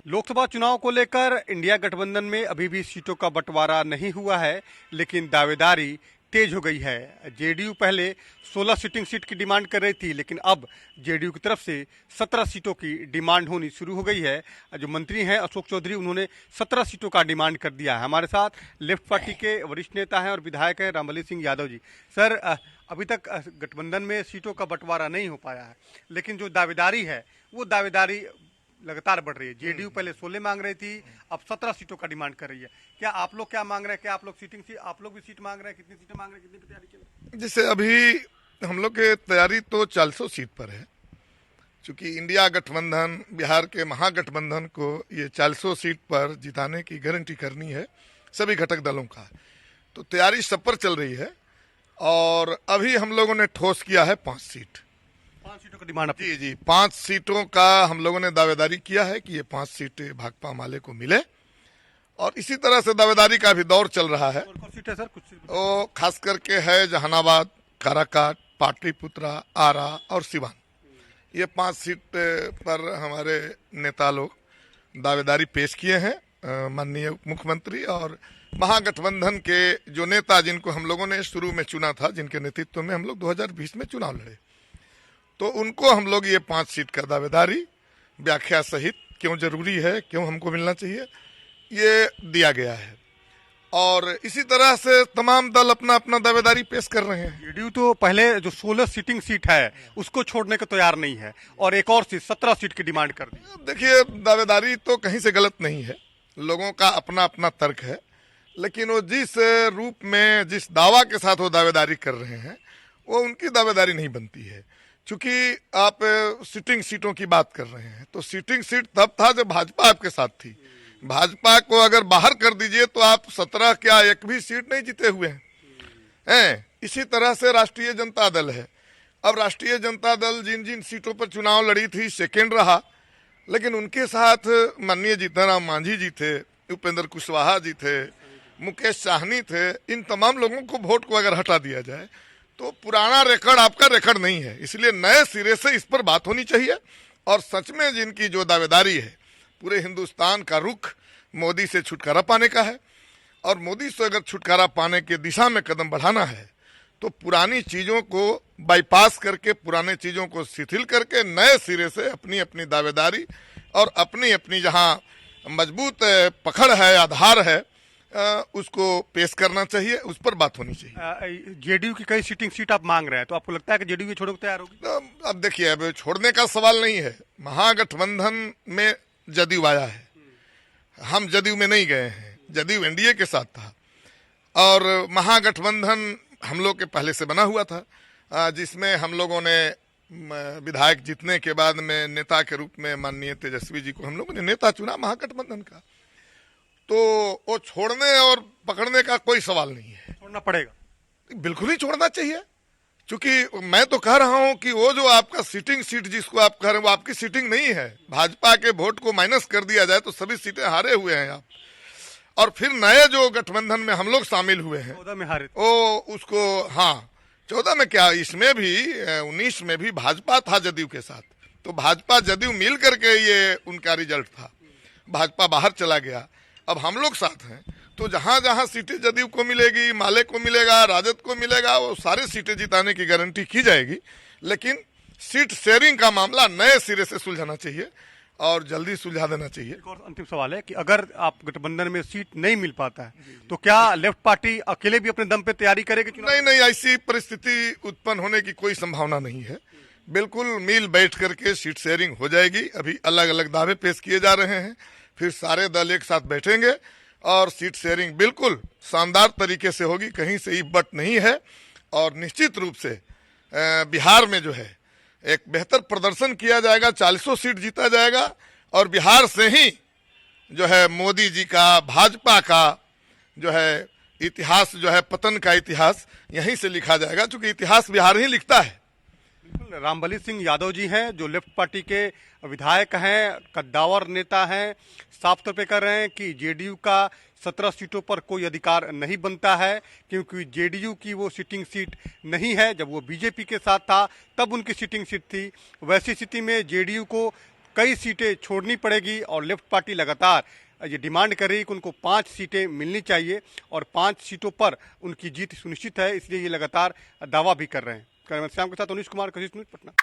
लोकसभा चुनाव को लेकर इंडिया गठबंधन में अभी भी सीटों का बंटवारा नहीं हुआ है, लेकिन दावेदारी तेज हो गई है। जेडीयू पहले 16 सिटिंग सीट की डिमांड कर रही थी, लेकिन अब जेडीयू की तरफ से 17 सीटों की डिमांड होनी शुरू हो गई है। जो मंत्री हैं अशोक चौधरी, उन्होंने 17 सीटों का डिमांड कर दिया है। हमारे साथ लेफ्ट पार्टी के वरिष्ठ नेता हैं और विधायक हैं रामबली सिंह यादव जी। सर, अभी तक गठबंधन में सीटों का बंटवारा नहीं हो पाया है, लेकिन जो दावेदारी है वो दावेदारी लगातार बढ़ रही है। जेडीयू पहले 16 मांग रही थी, अब 17 सीटों का डिमांड कर रही है। क्या आप लोग क्या मांग रहे हैं? क्या आप लोग आप लोग भी सीट मांग रहे हैं? कितनी सीटें मांग रहे हैं? कितनी की तैयारी चल रही है? जैसे अभी हम लोग की तैयारी तो 400 सीट पर है, क्योंकि इंडिया गठबंधन, बिहार के महागठबंधन को ये 400 सीट पर जिताने की गारंटी करनी है सभी घटक दलों का। तो तैयारी सब पर चल रही है और अभी हम लोगों ने ठोस किया है 5 सीट। 5 सीटों का डिमांड? जी, 5 सीटों का हम लोगों ने दावेदारी किया है कि ये 5 सीटें भाकपा माले को मिले, और इसी तरह से दावेदारी का भी दौर चल रहा है। कौन सीट है सर? कुछ वो खास करके है जहानाबाद, काराकाट, पाटलिपुत्रा, आरा और सिवान। ये 5 सीट पर हमारे नेता लोग दावेदारी पेश किए हैं। माननीय मुख्यमंत्री और महागठबंधन के जो नेता जिनको हम लोगों ने शुरू में चुना था, जिनके नेतृत्व में हम लोग 2020 में चुनाव लड़े, तो उनको हम लोग ये 5 सीट का दावेदारी व्याख्या सहित क्यों जरूरी है, क्यों हमको मिलना चाहिए, ये दिया गया है। और इसी तरह से तमाम दल अपना अपना दावेदारी पेश कर रहे हैं। जेडीयू तो पहले जो 16 सीटिंग सीट है उसको छोड़ने को तैयार नहीं है और एक और सीट 17 सीट की डिमांड कर दी। देखिए, दावेदारी तो कहीं से गलत नहीं है, लोगों का अपना अपना तर्क है, लेकिन वो जिस रूप में, जिस दावा के साथ वो दावेदारी कर रहे हैं, वो उनकी दावेदारी नहीं बनती है। क्योंकि आप सिटिंग सीटों की बात कर रहे हैं, तो सिटिंग सीट तब था जब भाजपा आपके साथ थी। भाजपा को अगर बाहर कर दीजिए तो आप 17 क्या एक भी सीट नहीं जीते हुए हैं। इसी तरह से राष्ट्रीय जनता दल है। अब राष्ट्रीय जनता दल जिन जिन सीटों पर चुनाव लड़ी थी, सेकेंड रहा, लेकिन उनके साथ माननीय जीतन राम मांझी जी थे, उपेंद्र कुशवाहा जी थे, मुकेश साहनी थे। इन तमाम लोगों को वोट को अगर हटा दिया जाए तो पुराना रिकॉर्ड आपका रिकॉर्ड नहीं है। इसलिए नए सिरे से इस पर बात होनी चाहिए। और सच में जिनकी जो दावेदारी है, पूरे हिंदुस्तान का रुख मोदी से छुटकारा पाने का है, और मोदी से अगर छुटकारा पाने की दिशा में कदम बढ़ाना है तो पुरानी चीजों को बाईपास करके, पुराने चीजों को शिथिल करके, नए सिरे से अपनी अपनी दावेदारी और अपनी अपनी जहां मजबूत पकड़ है, आधार है, उसको पेश करना चाहिए, उस पर बात होनी चाहिए। जेडीयू की कई सीटिंग सीट आप मांग रहे हैं, तो आपको लगता है कि जेडीयू छोड़ने को तैयार होगी? अब देखिए, अब छोड़ने का सवाल नहीं है। महागठबंधन में जदयू आया है, हम जदयू में नहीं गए हैं। जदयू एनडीए के साथ था, और महागठबंधन हम लोग के पहले से बना हुआ था, जिसमें हम लोगों ने विधायक जीतने के बाद में नेता के रूप में माननीय तेजस्वी जी को हम लोगों ने नेता चुना महागठबंधन का। तो वो छोड़ने और पकड़ने का कोई सवाल नहीं है। छोड़ना पड़ेगा? बिल्कुल ही छोड़ना चाहिए, क्योंकि मैं तो कह रहा हूं कि वो जो आपका सिटिंग सीट जिसको आप कह रहे हैं, वो आपकी सिटिंग नहीं है। भाजपा के वोट को माइनस कर दिया जाए तो सभी सीटें हारे हुए हैं आप। और फिर नए जो गठबंधन में हम लोग शामिल हुए हैं, 14 में हारे, ओ उसको, हाँ 14 में क्या, इसमें भी 19 में भी भाजपा था जदयू के साथ। तो भाजपा जदयू मिल करके ये उनका रिजल्ट था। भाजपा बाहर चला गया, अब हम लोग साथ हैं। तो जहां जहां सीटें जदयू को मिलेगी, माले को मिलेगा, राजद को मिलेगा, वो सारे सीटें जिताने की गारंटी की जाएगी। लेकिन सीट शेयरिंग का मामला नए सिरे से सुलझाना चाहिए और जल्दी सुलझा देना चाहिए। एक और अंतिम सवाल है कि अगर आप गठबंधन में सीट नहीं मिल पाता है तो क्या लेफ्ट पार्टी अकेले भी अपने दम पे तैयारी करेगी? नहीं, ऐसी परिस्थिति उत्पन्न होने की कोई संभावना नहीं है। बिल्कुल मिल बैठ करके सीट शेयरिंग हो जाएगी। अभी अलग अलग दावे पेश किए जा रहे हैं, फिर सारे दल एक साथ बैठेंगे और सीट शेयरिंग बिल्कुल शानदार तरीके से होगी, कहीं से ही बट नहीं है। और निश्चित रूप से बिहार में जो है एक बेहतर प्रदर्शन किया जाएगा, 400 सीट जीता जाएगा, और बिहार से ही जो है मोदी जी का, भाजपा का जो है इतिहास, जो है पतन का इतिहास यहीं से लिखा जाएगा, क्योंकि इतिहास बिहार ही लिखता है। रामबली सिंह यादव जी हैं, जो लेफ्ट पार्टी के विधायक हैं, कद्दावर नेता हैं, साफ तौर पे कह रहे हैं कि जेडीयू का 17 सीटों पर कोई अधिकार नहीं बनता है, क्योंकि जेडीयू की वो सिटिंग सीट नहीं है। जब वो बीजेपी के साथ था तब उनकी सिटिंग सीट थी। वैसी स्थिति में जेडीयू को कई सीटें छोड़नी पड़ेगी और लेफ्ट पार्टी लगातार ये डिमांड कर रही है कि उनको 5 सीटें मिलनी चाहिए और 5 सीटों पर उनकी जीत सुनिश्चित है, इसलिए ये लगातार दावा भी कर रहे हैं। कैमरा श्याम के साथ अनिश कुमार, कशिश न्यूज़, पटना।